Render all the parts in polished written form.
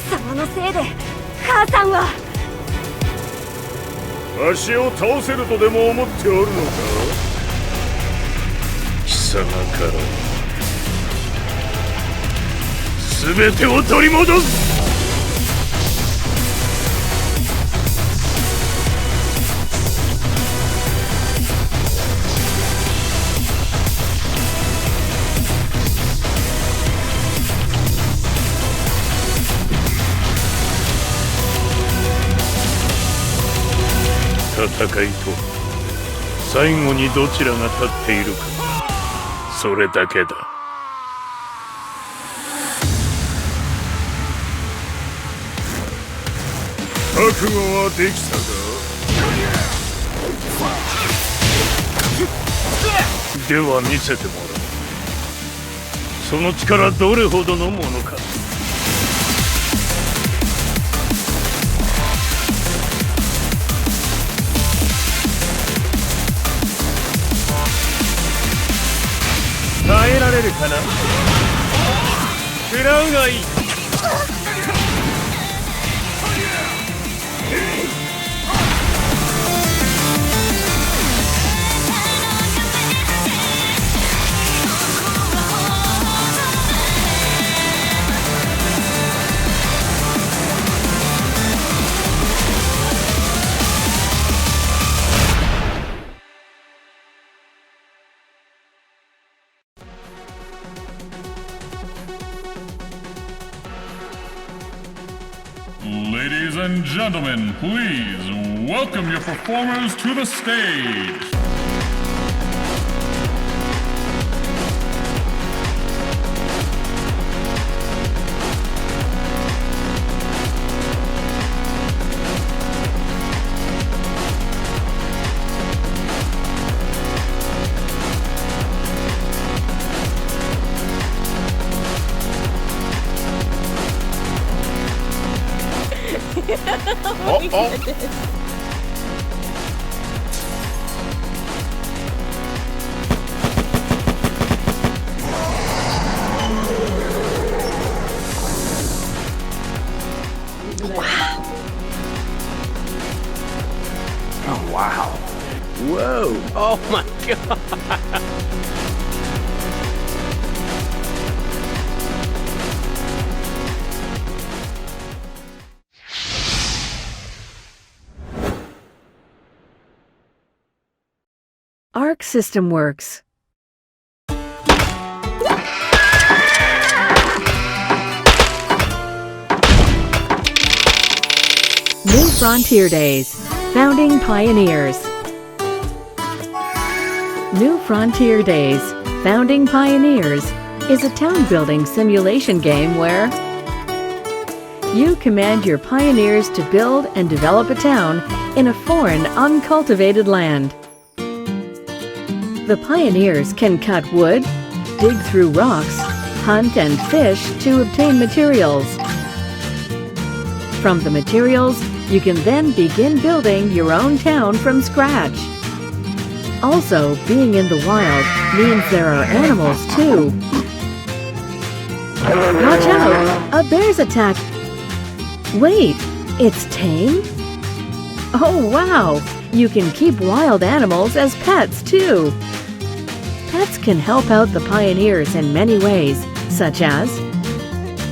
貴様のせいで母さんは。わしを倒せるとでも思っておるのか。貴様から全てを取り戻す。戦いと最後にどちらが立っているか、それだけだ。覚悟はできたか。では見せてもらう。その力どれほどのものか。耐えられるかな。食らうがいい。Ladies and gentlemen, please welcome your performers to the stage. Oh, wow. Whoa. Oh, my God. Arc System Works. New Frontier Days. Founding Pioneers. New Frontier Days. Founding Pioneers is a town-building simulation game where you command your pioneers to build and develop a town in a foreign, uncultivated land. The pioneers can cut wood, dig through rocks, hunt and fish to obtain materials. From the materials, you can then begin building your own town from scratch. Also, being in the wild means there are animals too. Watch out! A bear's attack! Wait, it's tame? Oh wow! You can keep wild animals as pets too. Pets can help out the pioneers in many ways, such as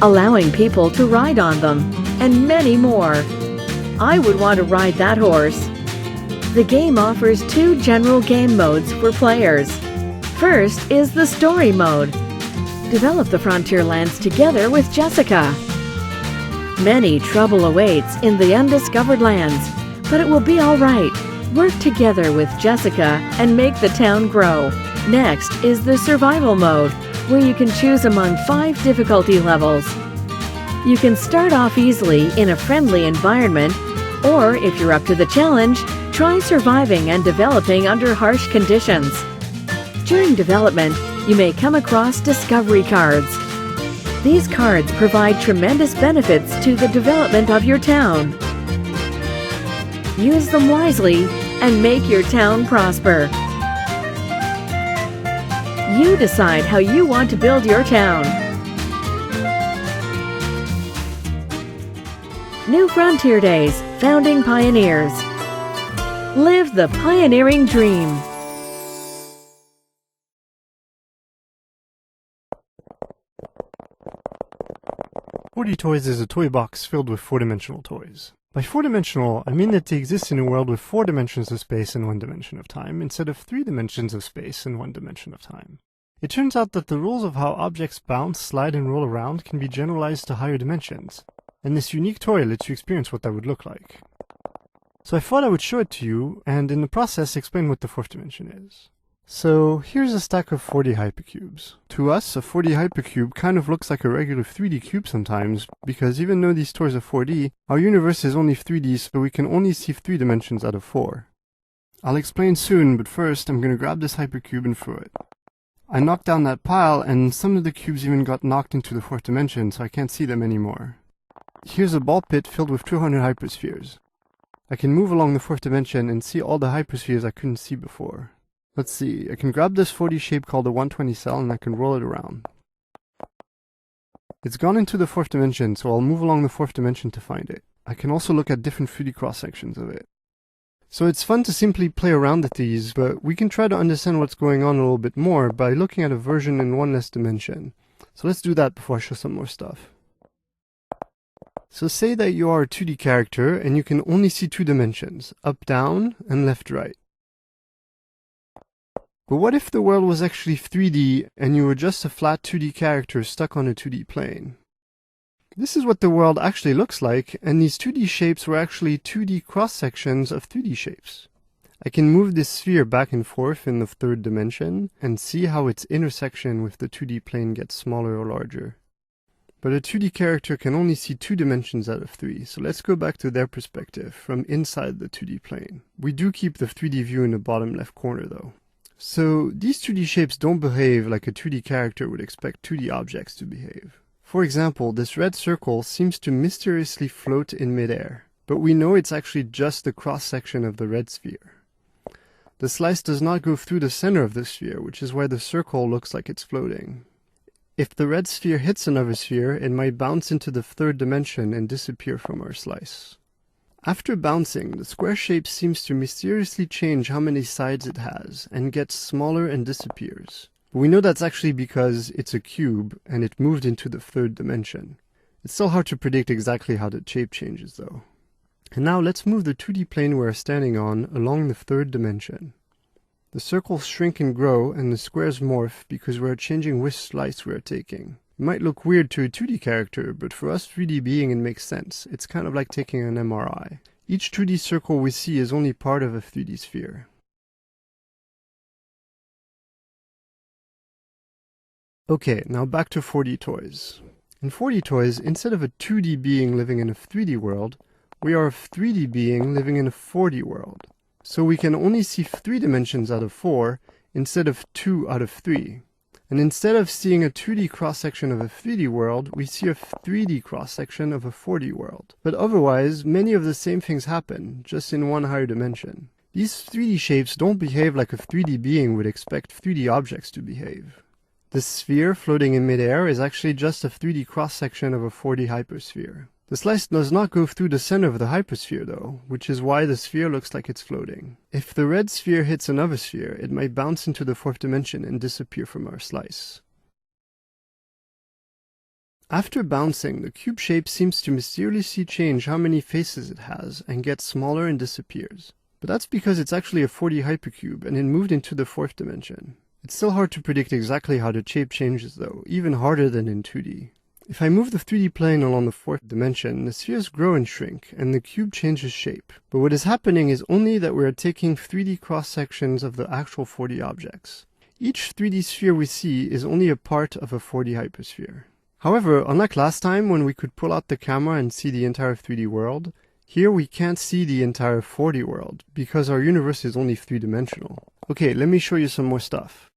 allowing people to ride on them, and many more. I would want to ride that horse. The game offers 2 general game modes for players. First is the story mode. Develop the frontier lands together with Jessica. Many trouble awaits in the undiscovered lands, but it will be all right. Work together with Jessica and make the town grow. Next is the survival mode, where you can choose among 5 difficulty levels. You can start off easily in a friendly environment, or if you're up to the challenge, try surviving and developing under harsh conditions. During development, you may come across discovery cards. These cards provide tremendous benefits to the development of your town. Use them wisely and make your town prosper. You decide how you want to build your town. New Frontier Days, Founding Pioneers. Live the pioneering dream. Toys is a toy box filled with four-dimensional toys. By four-dimensional, I mean that they exist in a world with 4 dimensions of space and 1 dimension of time, instead of 3 dimensions of space and 1 dimension of time. It turns out that the rules of how objects bounce, slide, and roll around can be generalized to higher dimensions, and this unique toy lets you experience what that would look like. So I thought I would show it to you, and in the process explain what the 4th dimension is. So here's a stack of 4D hypercubes. To us, a 4D hypercube kind of looks like a regular 3D cube sometimes, because even though these toys are 4D, our universe is only 3D, so we can only see 3 dimensions out of 4. I'll explain soon, but first I'm gonna grab this hypercube and throw it. I knocked down that pile, and some of the cubes even got knocked into the 4th dimension, so I can't see them anymore. Here's a ball pit filled with 200 hyperspheres. I can move along the 4th dimension and see all the hyperspheres I couldn't see before. Let's see, I can grab this 4D shape called the 120 cell and I can roll it around. It's gone into the 4th dimension, so I'll move along the 4th dimension to find it. I can also look at different 3D cross-sections of it. So it's fun to simply play around with these, but we can try to understand what's going on a little bit more by looking at a version in one less dimension. So let's do that before I show some more stuff. So say that you are a 2D character and you can only see 2 dimensions, up, down, and left, right. But what if the world was actually 3D and you were just a flat 2D character stuck on a 2D plane? This is what the world actually looks like, and these 2D shapes were actually 2D cross-sections of 3D shapes. I can move this sphere back and forth in the 3rd dimension and see how its intersection with the 2D plane gets smaller or larger. But a 2D character can only see 2 dimensions out of 3, so let's go back to their perspective from inside the 2D plane. We do keep the 3D view in the bottom left corner though. So these 2D shapes don't behave like a 2D character would expect 2D objects to behave. For example, this red circle seems to mysteriously float in midair, but we know it's actually just the cross-section of the red sphere. The slice does not go through the center of the sphere, which is why the circle looks like it's floating. If the red sphere hits another sphere, it might bounce into the 3rd dimension and disappear from our slice. After bouncing, the square shape seems to mysteriously change how many sides it has, and gets smaller and disappears. But we know that's actually because it's a cube, and it moved into the 3rd dimension. It's still hard to predict exactly how the shape changes though. And now let's move the 2D plane we're standing on along the 3rd dimension. The circles shrink and grow, and the squares morph because we're changing which slice we're taking. It might look weird to a 2D character, but for us 3D being it makes sense. It's kind of like taking an MRI. Each 2D circle we see is only part of a 3D sphere. Okay, now back to 4D toys. In 4D toys, instead of a 2D being living in a 3D world, we are a 3D being living in a 4D world. So we can only see 3 dimensions out of 4 instead of 2 out of 3. And instead of seeing a 2D cross-section of a 3D world, we see a 3D cross-section of a 4D world. But otherwise, many of the same things happen, just in one higher dimension. These 3D shapes don't behave like a 3D being would expect 3D objects to behave. The sphere floating in midair is actually just a 3D cross-section of a 4D hypersphere. The slice does not go through the center of the hypersphere though, which is why the sphere looks like it's floating. If the red sphere hits another sphere, it might bounce into the 4th dimension and disappear from our slice. After bouncing, the cube shape seems to mysteriously change how many faces it has and gets smaller and disappears. But that's because it's actually a 4D hypercube and it moved into the 4th dimension. It's still hard to predict exactly how the shape changes though, even harder than in 2D. If I move the 3D plane along the 4th dimension, the spheres grow and shrink, and the cube changes shape. But what is happening is only that we are taking 3D cross-sections of the actual 4D objects. Each 3D sphere we see is only a part of a 4D hypersphere. However, unlike last time when we could pull out the camera and see the entire 3D world, here we can't see the entire 4D world, because our universe is only 3-dimensional. Okay, let me show you some more stuff.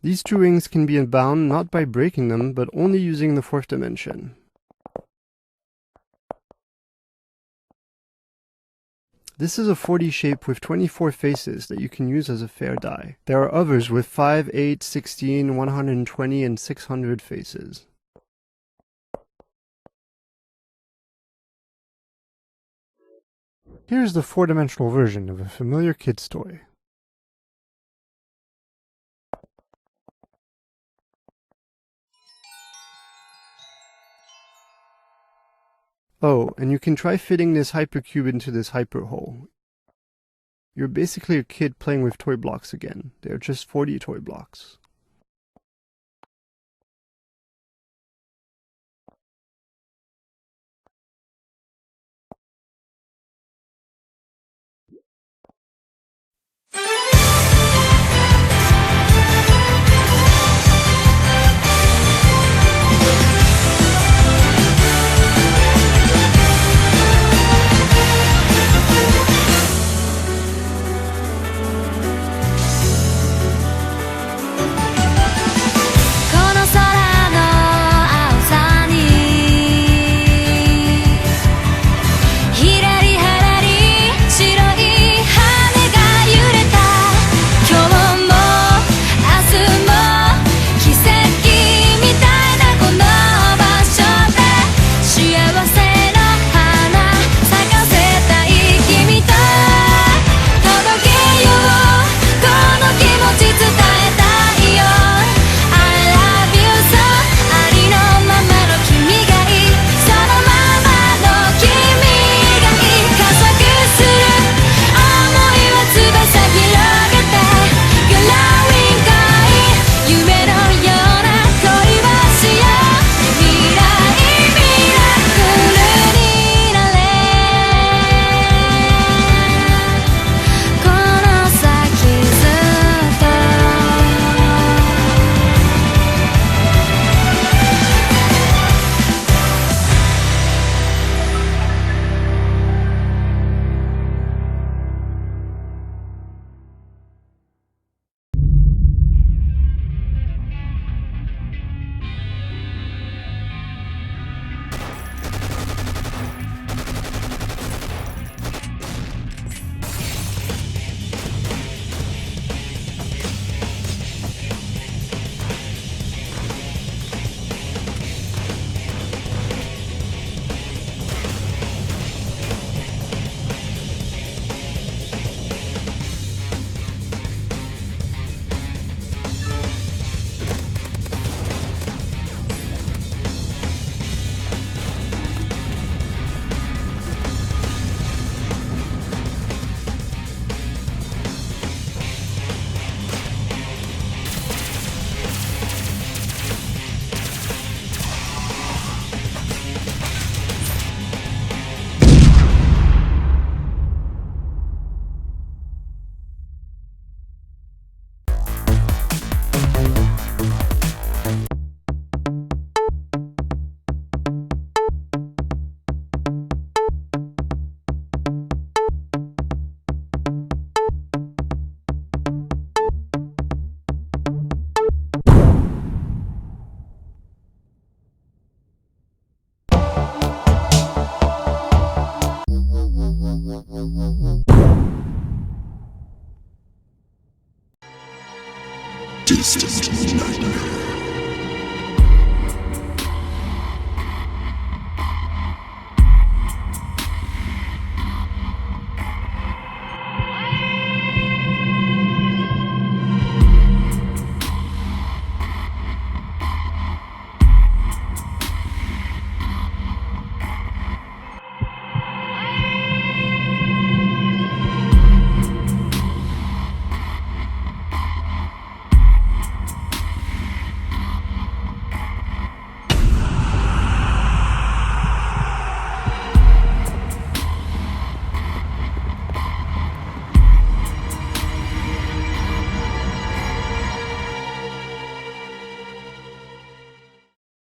These 2 rings can be unbound not by breaking them, but only using the 4th dimension. This is a 4D shape with 24 faces that you can use as a fair die. There are others with 5, 8, 16, 120, and 600 faces. Here's the 4-dimensional version of a familiar kid's toy. Oh, and you can try fitting this hypercube into this hyperhole. You're basically a kid playing with toy blocks again. They're just 4D toy blocks.